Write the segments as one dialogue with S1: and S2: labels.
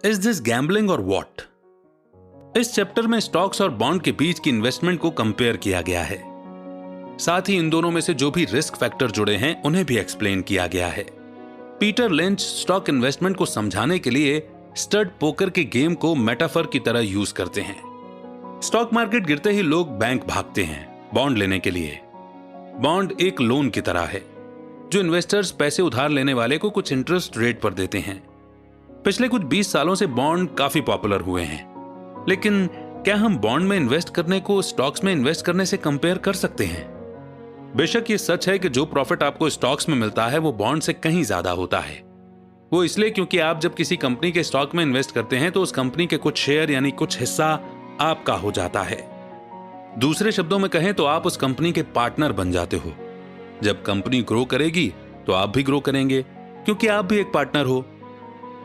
S1: Is this gambling और what? इस chapter में स्टॉक्स और बॉन्ड के बीच की इन्वेस्टमेंट को कंपेयर किया गया है। साथ ही इन दोनों में से जो भी रिस्क फैक्टर जुड़े हैं उन्हें भी एक्सप्लेन किया गया है। पीटर लिंच स्टॉक इन्वेस्टमेंट को समझाने के लिए स्टड पोकर के गेम को मेटाफर की तरह यूज करते हैं। स्टॉक मार्केट गिरते ही लोग बैंक भागते हैं बॉन्ड लेने के लिए। बॉन्ड एक लोन की तरह है जो इन्वेस्टर्स पैसे उधार लेने वाले को कुछ इंटरेस्ट रेट पर देते हैं। पिछले कुछ 20 सालों से बॉन्ड काफी पॉपुलर हुए हैं, लेकिन क्या हम बॉन्ड में इन्वेस्ट करने को स्टॉक्स में इन्वेस्ट करने से कंपेयर कर सकते हैं? बेशक ये सच है कि जो प्रॉफिट आपको स्टॉक्स में मिलता है वो बॉन्ड से कहीं ज्यादा होता है। वो इसलिए क्योंकि आप जब किसी कंपनी के स्टॉक में इन्वेस्ट करते हैं तो उस कंपनी के कुछ शेयर यानी कुछ हिस्सा आपका हो जाता है। दूसरे शब्दों में कहें तो आप उस कंपनी के पार्टनर बन जाते हो। जब कंपनी ग्रो करेगी तो आप भी ग्रो करेंगे क्योंकि आप भी एक पार्टनर हो।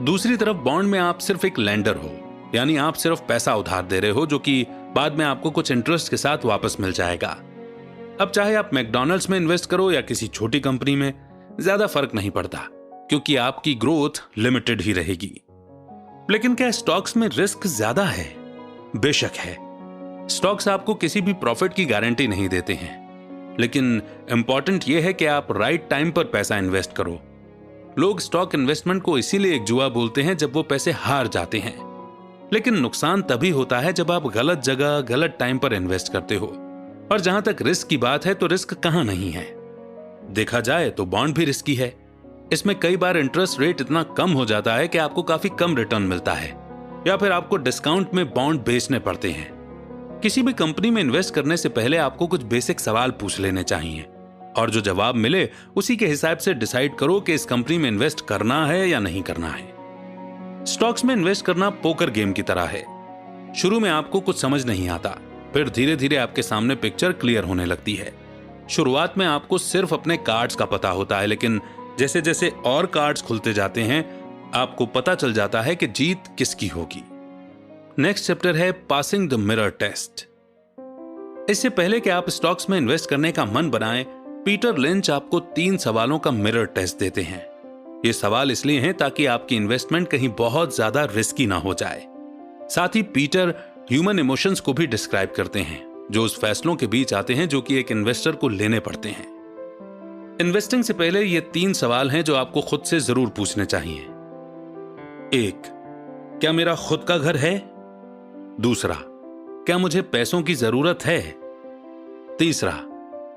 S1: दूसरी तरफ बॉन्ड में आप सिर्फ एक लेंडर हो, यानी आप सिर्फ पैसा उधार दे रहे हो जो कि बाद में आपको कुछ इंटरेस्ट के साथ वापस मिल जाएगा। अब चाहे आप मैकडॉनल्ड्स में इन्वेस्ट करो या किसी छोटी कंपनी में, ज्यादा फर्क नहीं पड़ता क्योंकि आपकी ग्रोथ लिमिटेड ही रहेगी। लेकिन क्या स्टॉक्स में रिस्क ज्यादा है? बेशक है। स्टॉक्स आपको किसी भी प्रॉफिट की गारंटी नहीं देते हैं, लेकिन इंपॉर्टेंट यह है कि आप राइट टाइम पर पैसा इन्वेस्ट करो। लोग स्टॉक इन्वेस्टमेंट को इसीलिए एक जुआ बोलते हैं जब वो पैसे हार जाते हैं, लेकिन नुकसान तभी होता है जब आप गलत जगह गलत टाइम पर इन्वेस्ट करते हो। और जहां तक रिस्क की बात है तो रिस्क कहां नहीं है। देखा जाए तो बॉन्ड भी रिस्की है। इसमें कई बार इंटरेस्ट रेट इतना कम हो जाता है कि आपको काफी कम रिटर्न मिलता है या फिर आपको डिस्काउंट में बॉन्ड बेचने पड़ते हैं। किसी भी कंपनी में इन्वेस्ट करने से पहले आपको कुछ बेसिक सवाल पूछ लेने चाहिए और जो जवाब मिले उसी के हिसाब से डिसाइड करो कि इस कंपनी में इन्वेस्ट करना है या नहीं करना है। स्टॉक्स में इन्वेस्ट करना पोकर गेम की तरह है। शुरू में आपको कुछ समझ नहीं आता, फिर धीरे धीरे आपके सामने पिक्चर क्लियर होने लगती है। शुरुआत में आपको सिर्फ अपने कार्ड्स का पता होता है, लेकिन जैसे जैसे और कार्ड्स खुलते जाते हैं आपको पता चल जाता है कि जीत किसकी होगी। नेक्स्ट चैप्टर है पासिंग द मिरर टेस्ट। इससे पहले कि आप स्टॉक्स में इन्वेस्ट करने का मन बनाएं, पीटर लिंच आपको 3 सवालों का मिरर टेस्ट देते हैं। ये सवाल इसलिए हैं ताकि आपकी इन्वेस्टमेंट कहीं बहुत ज्यादा रिस्की ना हो जाए। साथ ही पीटर ह्यूमन इमोशंस को भी डिस्क्राइब करते हैं जो उस फैसलों के बीच आते हैं जो कि एक इन्वेस्टर को लेने पड़ते हैं। इन्वेस्टिंग से पहले ये 3 सवाल हैं जो आपको खुद से जरूर पूछने चाहिए। 1, क्या मेरा खुद का घर है? दूसरा, क्या मुझे पैसों की जरूरत है? तीसरा,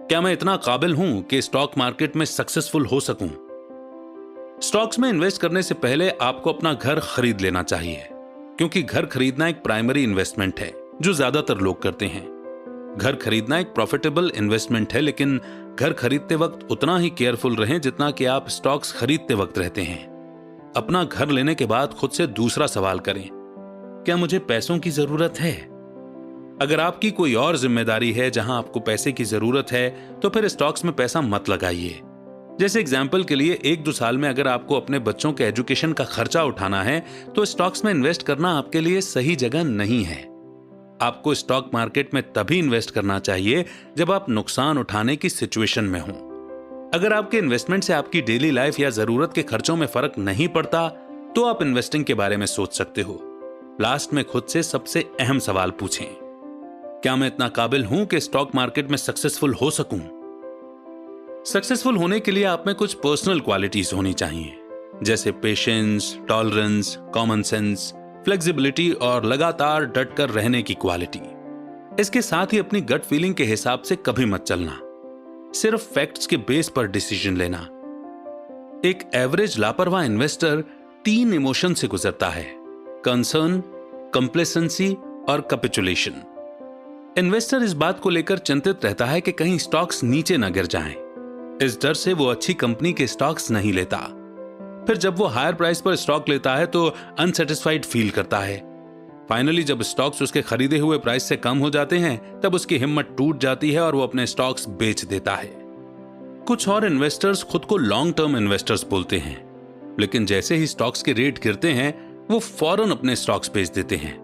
S1: क्या मैं इतना काबिल हूं कि स्टॉक मार्केट में सक्सेसफुल हो सकूं? स्टॉक्स में इन्वेस्ट करने से पहले आपको अपना घर खरीद लेना चाहिए क्योंकि घर खरीदना एक प्राइमरी इन्वेस्टमेंट है जो ज्यादातर लोग करते हैं। घर खरीदना एक प्रॉफिटेबल इन्वेस्टमेंट है, लेकिन घर खरीदते वक्त उतना ही केयरफुल रहें जितना कि आप स्टॉक्स खरीदते वक्त रहते हैं। अपना घर लेने के बाद खुद से दूसरा सवाल करें, क्या मुझे पैसों की जरूरत है? अगर आपकी कोई और जिम्मेदारी है जहां आपको पैसे की जरूरत है तो फिर स्टॉक्स में पैसा मत लगाइए। जैसे एग्जाम्पल के लिए 1-2 साल में अगर आपको अपने बच्चों के एजुकेशन का खर्चा उठाना है तो स्टॉक्स में इन्वेस्ट करना आपके लिए सही जगह नहीं है। आपको स्टॉक मार्केट में तभी इन्वेस्ट करना चाहिए जब आप नुकसान उठाने की सिचुएशन में हों। अगर आपके इन्वेस्टमेंट से आपकी डेली लाइफ या जरूरत के खर्चों में फर्क नहीं पड़ता तो आप इन्वेस्टिंग के बारे में सोच सकते हो। लास्ट में खुद से सबसे अहम सवाल पूछें, क्या मैं इतना काबिल हूं कि स्टॉक मार्केट में सक्सेसफुल हो सकूं? सक्सेसफुल होने के लिए आप में कुछ पर्सनल क्वालिटीज होनी चाहिए, जैसे patience, tolerance, common sense, flexibility और लगातार डट कर रहने की क्वालिटी। इसके साथ ही अपनी गट फीलिंग के हिसाब से कभी मत चलना, सिर्फ फैक्ट्स के बेस पर डिसीजन लेना। एक एवरेज लापरवाह इन्वेस्टर 3 इमोशन से गुजरता है, कंसर्न, कंप्लेसेंसी और कैपिचुलेशन। इन्वेस्टर इस बात को लेकर चिंतित रहता है कि कहीं स्टॉक्स नीचे न गिर जाएं। इस डर से वो अच्छी कंपनी के स्टॉक्स नहीं लेता। फिर जब वो हायर प्राइस पर स्टॉक लेता है तो अनसेटिस्फाइड फील करता है। फाइनली जब स्टॉक्स उसके खरीदे हुए प्राइस से कम हो जाते हैं तब उसकी हिम्मत टूट जाती है और वो अपने स्टॉक्स बेच देता है। कुछ और इन्वेस्टर्स खुद को लॉन्ग टर्म इन्वेस्टर्स बोलते हैं, लेकिन जैसे ही स्टॉक्स के रेट गिरते हैं वो फौरन अपने स्टॉक्स बेच देते हैं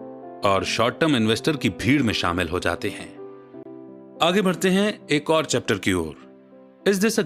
S1: और शॉर्ट टर्म इन्वेस्टर की भीड़ में शामिल हो जाते हैं। आगे बढ़ते हैं एक और चैप्टर की ओर। Is this a